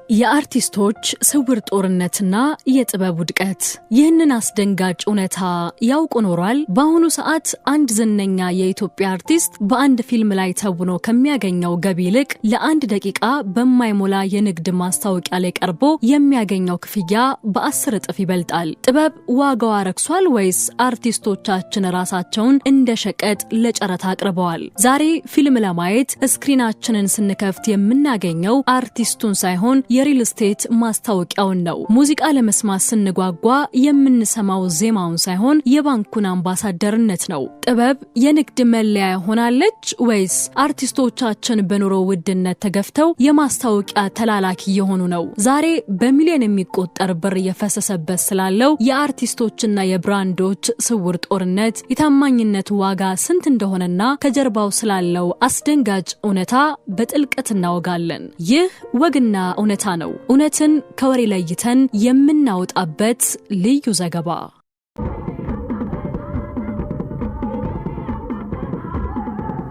የአርቲስቶች ስውር ጦርነትና የጥበብ ውድቀት ይህንን አስደንጋጭ እውነታ ያውቁ ኖሯል። በአሁኑ ሰዓት አንድ ዝነኛ የኢትዮጵያ አርቲስት በአንድ ፊልም ላይ ተውኖ ከሚያገኘው ገቢ ይልቅ ለአንድ ደቂቃ በማይሞላ የንግድ ማስታወቂያ ላይ ቀርቦ የሚያገኘው ክፍያ በ10 እጥፍ ይበልጣል። ጥበብ ዋጋዋ ረክሷል ወይስ አርቲስቶቻችን ራሳቸውን እንደ ሸቀጥ ለጨረታ አቅርበዋል? ዛሬ ፊልም ለማየት ስክሪናችንን ስንከፍት የምናገኘው አርቲስቱን ሳይሆን የሪል ስቴት ማስታወቂያውን ነው። ሙዚቃ ለመስማት ስንጓጓ የምንሰማው ዜማውን ሳይሆን የባንኩን አምባሳደርነት ነው። ጥበብ የንግድ መለያ ሆናለች ወይስ አርቲስቶቻችን በኑሮ ውድነት ተገፍተው የማስታወቂያ ተላላኪ የሆኑ ነው? ዛሬ በሚሊዮን የሚቆጠር ብር እየፈሰሰበት ስላለው የአርቲስቶችና የብራንዶች ስውር ጦርነት የታማኝነት ዋጋ ስንት እንደሆነና ከጀርባው ስላለው አስደንጋጭ እውነታ በጥልቀት እናወጋለን። ይህ ወግና እውነታ ነው። እውነትን ከወሬ ለይተን የምናወጣበት ልዩ ዘገባ።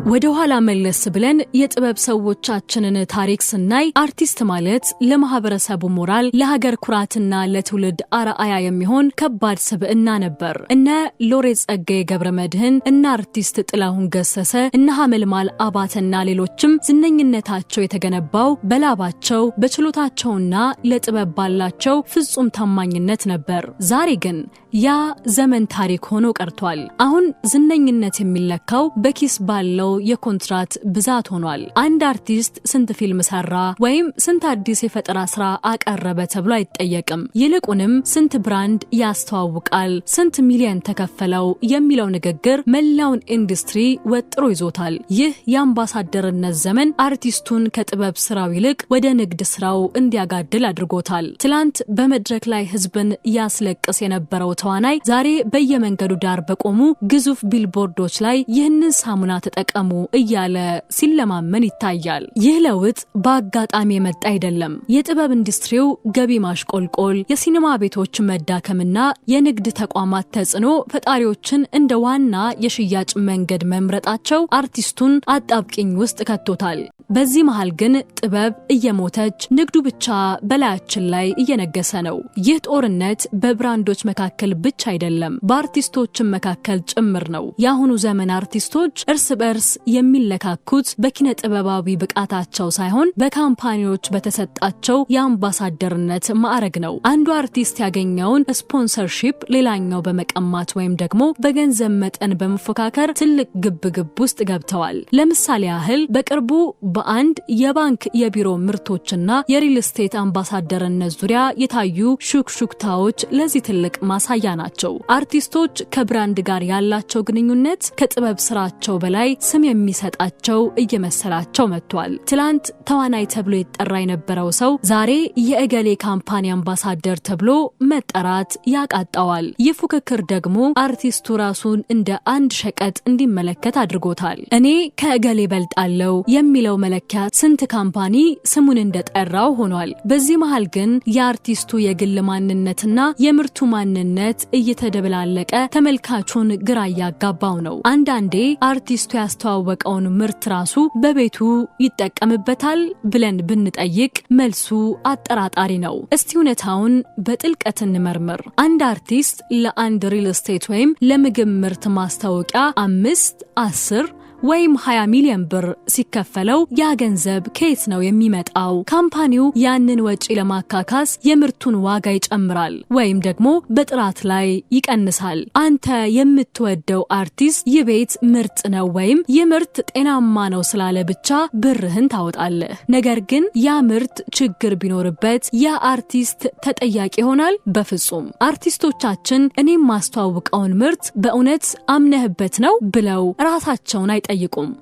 ወደ ኋላ መለስ ብለን የጥበብ ሰዎቻችንን ታሪክ ስናይ አርቲስት ማለት ለማህበረሰቡ ሞራል፣ ለሀገር ኩራትና ለትውልድ አርአያ የሚሆን ከባድ ስብዕና ነበር። እነ ሎሬት ጸጋዬ ገብረመድህን፣ እነ አርቲስት ጥላሁን ገሰሰ፣ እነ ሐመልማል አባተና ሌሎችም ዝነኝነታቸው የተገነባው በላባቸው በችሎታቸውና ለጥበብ ባላቸው ፍጹም ታማኝነት ነበር። ዛሬ ግን ያ ዘመን ታሪክ ሆኖ ቀርቷል። አሁን ዝነኝነት የሚለካው በኪስ ባለው የኮንትራት ብዛት ሆኗል። አንድ አርቲስት ስንት ፊልም ሰራ ወይም ስንት አዲስ የፈጠራ ስራ አቀረበ ተብሎ አይጠየቅም። ይልቁንም ስንት ብራንድ ያስተዋውቃል፣ ስንት ሚሊዮን ተከፈለው የሚለው ንግግር መላውን ኢንዱስትሪ ወጥሮ ይዞታል። ይህ የአምባሳደርነት ዘመን አርቲስቱን ከጥበብ ስራው ይልቅ ወደ ንግድ ስራው እንዲያጋድል አድርጎታል። ትላንት በመድረክ ላይ ህዝብን ያስለቅስ የነበረው ተዋናይ ዛሬ በየመንገዱ ዳር በቆሙ ግዙፍ ቢልቦርዶች ላይ ይህንን ሳሙና ተጠቀሙ እያለ ሲለማመን ይታያል። ይህ ለውጥ በአጋጣሚ የመጣ አይደለም። የጥበብ ኢንዱስትሪው ገቢ ማሽቆልቆል፣ የሲኒማ ቤቶች መዳከምና የንግድ ተቋማት ተጽዕኖ ፈጣሪዎችን እንደ ዋና የሽያጭ መንገድ መምረጣቸው አርቲስቱን አጣብቂኝ ውስጥ ከቶታል። በዚህ መሃል ግን ጥበብ እየሞተች ንግዱ ብቻ በላያችን ላይ እየነገሰ ነው። ይህ ጦርነት በብራንዶች መካከል ብቻ አይደለም፣ በአርቲስቶችም መካከል ጭምር ነው። የአሁኑ ዘመን አርቲስቶች እርስ በርስ የሚለካኩት በኪነ ጥበባዊ ብቃታቸው ሳይሆን በካምፓኒዎች በተሰጣቸው የአምባሳደርነት ማዕረግ ነው። አንዱ አርቲስት ያገኘውን ስፖንሰርሺፕ ሌላኛው በመቀማት ወይም ደግሞ በገንዘብ መጠን በመፎካከር ትልቅ ግብግብ ውስጥ ገብተዋል። ለምሳሌ ያህል በቅርቡ በአንድ የባንክ የቢሮ ምርቶችና የሪል ስቴት አምባሳደርነት ዙሪያ የታዩ ሹክሹክታዎች ለዚህ ትልቅ ማሳያ ናቸው። አርቲስቶች ከብራንድ ጋር ያላቸው ግንኙነት ከጥበብ ስራቸው በላይ ስም የሚሰጣቸው እየመሰላቸው መጥቷል። ትላንት ተዋናይ ተብሎ ይጠራ የነበረው ሰው ዛሬ የእገሌ ካምፓኒ አምባሳደር ተብሎ መጠራት ያቃጣዋል። ይህ ፉክክር ደግሞ አርቲስቱ ራሱን እንደ አንድ ሸቀጥ እንዲመለከት አድርጎታል። እኔ ከእገሌ በልጣለው የሚለው መለኪያ ስንት ካምፓኒ ስሙን እንደጠራው ሆኗል። በዚህ መሃል ግን የአርቲስቱ የግል ማንነትና የምርቱ ማንነት እየተደበላለቀ ተመልካቹን ግራ እያጋባው ነው። አንዳንዴ አርቲስቱ ያስተዋወቀውን ምርት ራሱ በቤቱ ይጠቀምበታል ብለን ብንጠይቅ መልሱ አጠራጣሪ ነው። እስቲ እውነታውን በጥልቀት እንመርምር። አንድ አርቲስት ለአንድ ሪል ስቴት ወይም ለምግብ ምርት ማስታወቂያ 5፣ 10 ወይም 20 ሚሊዮን ብር ሲከፈለው ያ ገንዘብ ከየት ነው የሚመጣው? ካምፓኒው ያንን ወጪ ለማካካስ የምርቱን ዋጋ ይጨምራል ወይም ደግሞ በጥራት ላይ ይቀንሳል። አንተ የምትወደው አርቲስት ይህ ቤት ምርጥ ነው ወይም ይህ ምርት ጤናማ ነው ስላለ ብቻ ብርህን ታወጣለህ። ነገር ግን ያ ምርት ችግር ቢኖርበት ያ አርቲስት ተጠያቂ ይሆናል? በፍጹም። አርቲስቶቻችን እኔም ማስተዋወቀውን ምርት በእውነት አምነህበት ነው ብለው ራሳቸውን አይጠይቁም።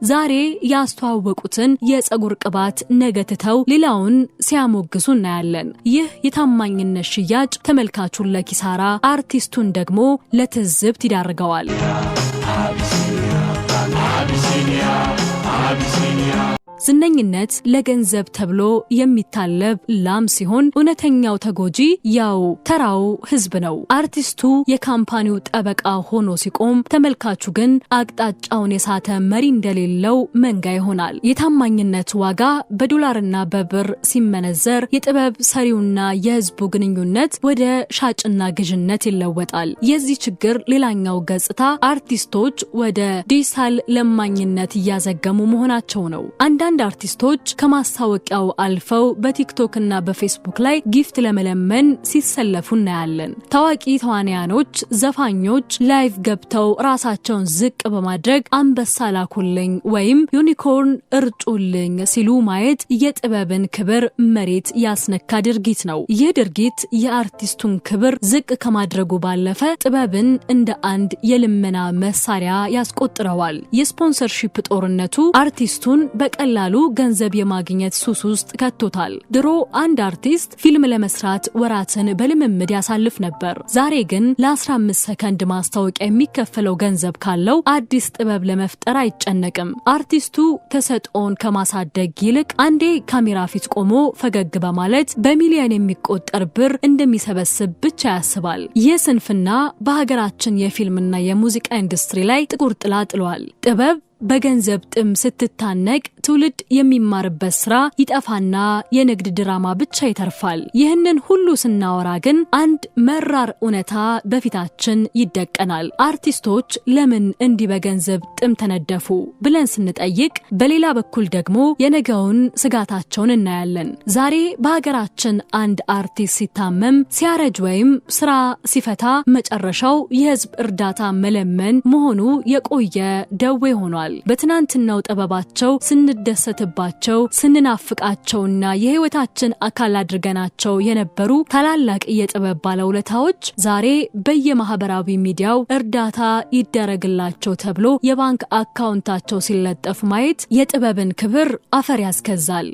ዛሬ ያስተዋወቁትን የፀጉር ቅባት ነገ ትተው ሌላውን ሲያሞግሱ እናያለን። ይህ የታማኝነት ሽያጭ ተመልካቹን ለኪሳራ፣ አርቲስቱን ደግሞ ለትዝብት ይዳርገዋል። ዝነኝነት ለገንዘብ ተብሎ የሚታለብ ላም ሲሆን እውነተኛው ተጎጂ ያው ተራው ህዝብ ነው። አርቲስቱ የካምፓኒው ጠበቃ ሆኖ ሲቆም ተመልካቹ ግን አቅጣጫውን የሳተ መሪ እንደሌለው መንጋ ይሆናል። የታማኝነት ዋጋ በዶላርና በብር ሲመነዘር የጥበብ ሰሪውና የህዝቡ ግንኙነት ወደ ሻጭና ግዥነት ይለወጣል። የዚህ ችግር ሌላኛው ገጽታ አርቲስቶች ወደ ዲጂታል ለማኝነት እያዘገሙ መሆናቸው ነው። አንዳንድ አርቲስቶች ከማስታወቂያው አልፈው በቲክቶክ እና በፌስቡክ ላይ ጊፍት ለመለመን ሲሰለፉ እናያለን። ታዋቂ ተዋናያኖች፣ ዘፋኞች ላይቭ ገብተው ራሳቸውን ዝቅ በማድረግ አንበሳ ላኩልኝ ወይም ዩኒኮርን እርጩልኝ ሲሉ ማየት የጥበብን ክብር መሬት ያስነካ ድርጊት ነው። ይህ ድርጊት የአርቲስቱን ክብር ዝቅ ከማድረጉ ባለፈ ጥበብን እንደ አንድ የልመና መሳሪያ ያስቆጥረዋል። የስፖንሰርሺፕ ጦርነቱ አርቲስቱን በቀላሉ ገንዘብ የማግኘት ሱስ ውስጥ ከቶታል። ድሮ አንድ አርቲስት ፊልም ለመስራት ወራትን በልምምድ ያሳልፍ ነበር። ዛሬ ግን ለ15 ሰከንድ ማስታወቂያ የሚከፈለው ገንዘብ ካለው አዲስ ጥበብ ለመፍጠር አይጨነቅም። አርቲስቱ ተሰጥኦን ከማሳደግ ይልቅ አንዴ ካሜራ ፊት ቆሞ ፈገግ በማለት በሚሊዮን የሚቆጠር ብር እንደሚሰበስብ ብቻ ያስባል። ይህ ስንፍና በሀገራችን የፊልምና የሙዚቃ ኢንዱስትሪ ላይ ጥቁር ጥላ ጥሏል። ጥበብ በገንዘብ ጥም ስትታነቅ ትውልድ የሚማርበት ስራ ይጠፋና የንግድ ድራማ ብቻ ይተርፋል። ይህንን ሁሉ ስናወራ ግን አንድ መራር እውነታ በፊታችን ይደቀናል። አርቲስቶች ለምን እንዲህ በገንዘብ ጥም ተነደፉ ብለን ስንጠይቅ፣ በሌላ በኩል ደግሞ የነገውን ስጋታቸውን እናያለን። ዛሬ በሀገራችን አንድ አርቲስት ሲታመም፣ ሲያረጅ ወይም ስራ ሲፈታ መጨረሻው የህዝብ እርዳታ መለመን መሆኑ የቆየ ደዌ ሆኗል። በትናንትናው ጥበባቸው ስንደሰትባቸው ስንናፍቃቸውና የህይወታችን አካል አድርገናቸው የነበሩ ታላላቅ የጥበብ ባለውለታዎች ዛሬ በየማህበራዊ ሚዲያው እርዳታ ይደረግላቸው ተብሎ የባንክ አካውንታቸው ሲለጠፍ ማየት የጥበብን ክብር አፈር ያስከዛል።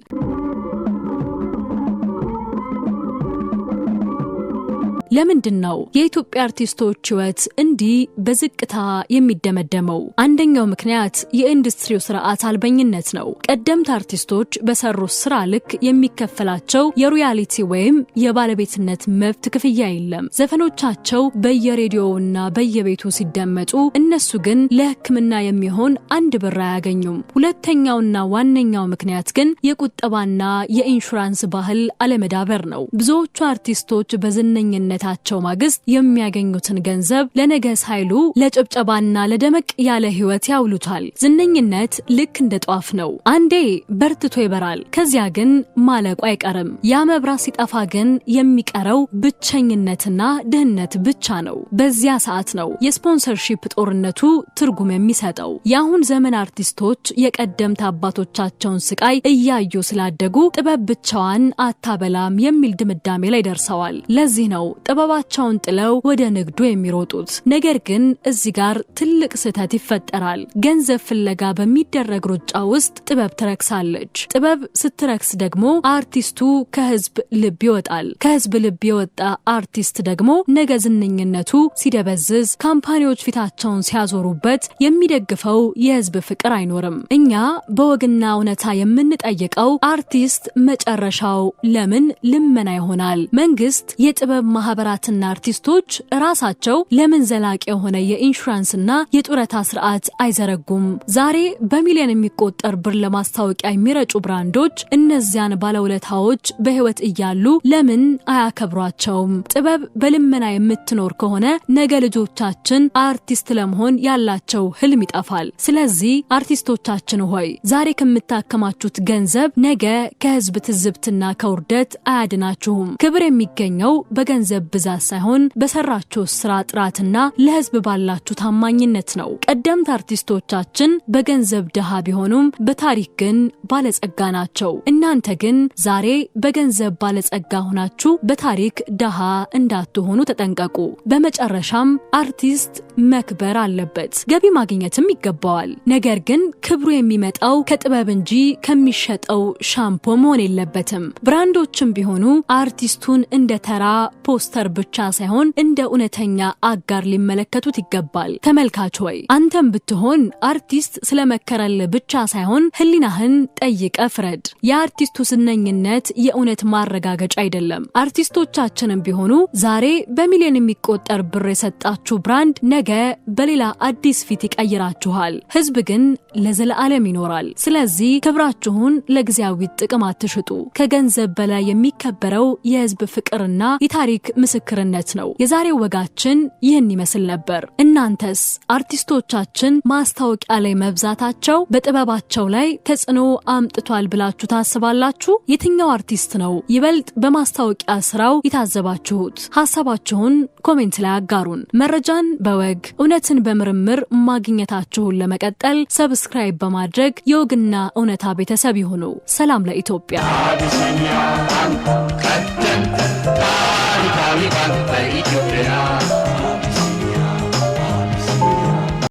ለምንድነው የኢትዮጵያ አርቲስቶች ህይወት እንዲህ በዝቅታ የሚደመደመው? አንደኛው ምክንያት የኢንዱስትሪው ስርዓት አልበኝነት ነው። ቀደምት አርቲስቶች በሰሩት ስራ ልክ የሚከፈላቸው የሮያሊቲ ወይም የባለቤትነት መብት ክፍያ የለም። ዘፈኖቻቸው በየሬዲዮውና በየቤቱ ሲደመጡ፣ እነሱ ግን ለህክምና የሚሆን አንድ ብር አያገኙም። ሁለተኛውና ዋነኛው ምክንያት ግን የቁጠባና የኢንሹራንስ ባህል አለመዳበር ነው። ብዙዎቹ አርቲስቶች በዝነኝነት ታቸው ማግስት የሚያገኙትን ገንዘብ ለነገ ሳይሉ ለጭብጨባና ለደመቅ ያለ ህይወት ያውሉታል። ዝነኝነት ልክ እንደ ጧፍ ነው። አንዴ በርትቶ ይበራል፣ ከዚያ ግን ማለቁ አይቀርም። ያ መብራት ሲጠፋ ግን የሚቀረው ብቸኝነትና ድህነት ብቻ ነው። በዚያ ሰዓት ነው የስፖንሰርሺፕ ጦርነቱ ትርጉም የሚሰጠው። የአሁን ዘመን አርቲስቶች የቀደምት አባቶቻቸውን ስቃይ እያዩ ስላደጉ ጥበብ ብቻዋን አታበላም የሚል ድምዳሜ ላይ ደርሰዋል። ለዚህ ነው ጥበባቸውን ጥለው ወደ ንግዱ የሚሮጡት። ነገር ግን እዚህ ጋር ትልቅ ስህተት ይፈጠራል። ገንዘብ ፍለጋ በሚደረግ ሩጫ ውስጥ ጥበብ ትረክሳለች። ጥበብ ስትረክስ ደግሞ አርቲስቱ ከህዝብ ልብ ይወጣል። ከህዝብ ልብ የወጣ አርቲስት ደግሞ ነገ ዝነኝነቱ ሲደበዝዝ፣ ካምፓኒዎች ፊታቸውን ሲያዞሩበት የሚደግፈው የህዝብ ፍቅር አይኖርም። እኛ በወግና እውነታ የምንጠይቀው አርቲስት መጨረሻው ለምን ልመና ይሆናል? መንግስት የጥበብ ማህበራትና አርቲስቶች ራሳቸው ለምን ዘላቂ የሆነ የኢንሹራንስና የጡረታ ስርዓት አይዘረጉም? ዛሬ በሚሊዮን የሚቆጠር ብር ለማስታወቂያ የሚረጩ ብራንዶች እነዚያን ባለውለታዎች በህይወት እያሉ ለምን አያከብሯቸውም? ጥበብ በልመና የምትኖር ከሆነ ነገ ልጆቻችን አርቲስት ለመሆን ያላቸው ህልም ይጠፋል። ስለዚህ አርቲስቶቻችን ሆይ ዛሬ ከምታከማቹት ገንዘብ ነገ ከህዝብ ትዝብትና ከውርደት አያድናችሁም። ክብር የሚገኘው በገንዘብ ብዛት ሳይሆን በሰራችሁ ስራ ጥራትና ለህዝብ ባላችሁ ታማኝነት ነው። ቀደምት አርቲስቶቻችን በገንዘብ ድሃ ቢሆኑም በታሪክ ግን ባለጸጋ ናቸው። እናንተ ግን ዛሬ በገንዘብ ባለጸጋ ሆናችሁ በታሪክ ድሃ እንዳትሆኑ ተጠንቀቁ። በመጨረሻም አርቲስት መክበር አለበት፣ ገቢ ማግኘትም ይገባዋል። ነገር ግን ክብሩ የሚመጣው ከጥበብ እንጂ ከሚሸጠው ሻምፖ መሆን የለበትም። ብራንዶችም ቢሆኑ አርቲስቱን እንደ ተራ ፖስተር ቲያትር ብቻ ሳይሆን እንደ እውነተኛ አጋር ሊመለከቱት ይገባል። ተመልካች ሆይ አንተም ብትሆን አርቲስት ስለመከረል ብቻ ሳይሆን ህሊናህን ጠይቀ ፍረድ። የአርቲስቱ ዝነኝነት የእውነት ማረጋገጫ አይደለም። አርቲስቶቻችንም ቢሆኑ ዛሬ በሚሊዮን የሚቆጠር ብር የሰጣችሁ ብራንድ ነገ በሌላ አዲስ ፊት ይቀይራችኋል። ህዝብ ግን ለዘላለም ይኖራል። ስለዚህ ክብራችሁን ለጊዜያዊ ጥቅም አትሽጡ። ከገንዘብ በላይ የሚከበረው የህዝብ ፍቅርና የታሪክ ምስክርነት ነው። የዛሬው ወጋችን ይህን ይመስል ነበር። እናንተስ አርቲስቶቻችን ማስታወቂያ ላይ መብዛታቸው በጥበባቸው ላይ ተጽዕኖ አምጥቷል ብላችሁ ታስባላችሁ? የትኛው አርቲስት ነው ይበልጥ በማስታወቂያ ስራው የታዘባችሁት? ሐሳባችሁን ኮሜንት ላይ አጋሩን። መረጃን በወግ እውነትን በምርምር ማግኘታችሁን ለመቀጠል ሰብስክራይብ በማድረግ የወግና እውነታ ቤተሰብ ይሁኑ። ሰላም ለኢትዮጵያ። Italian,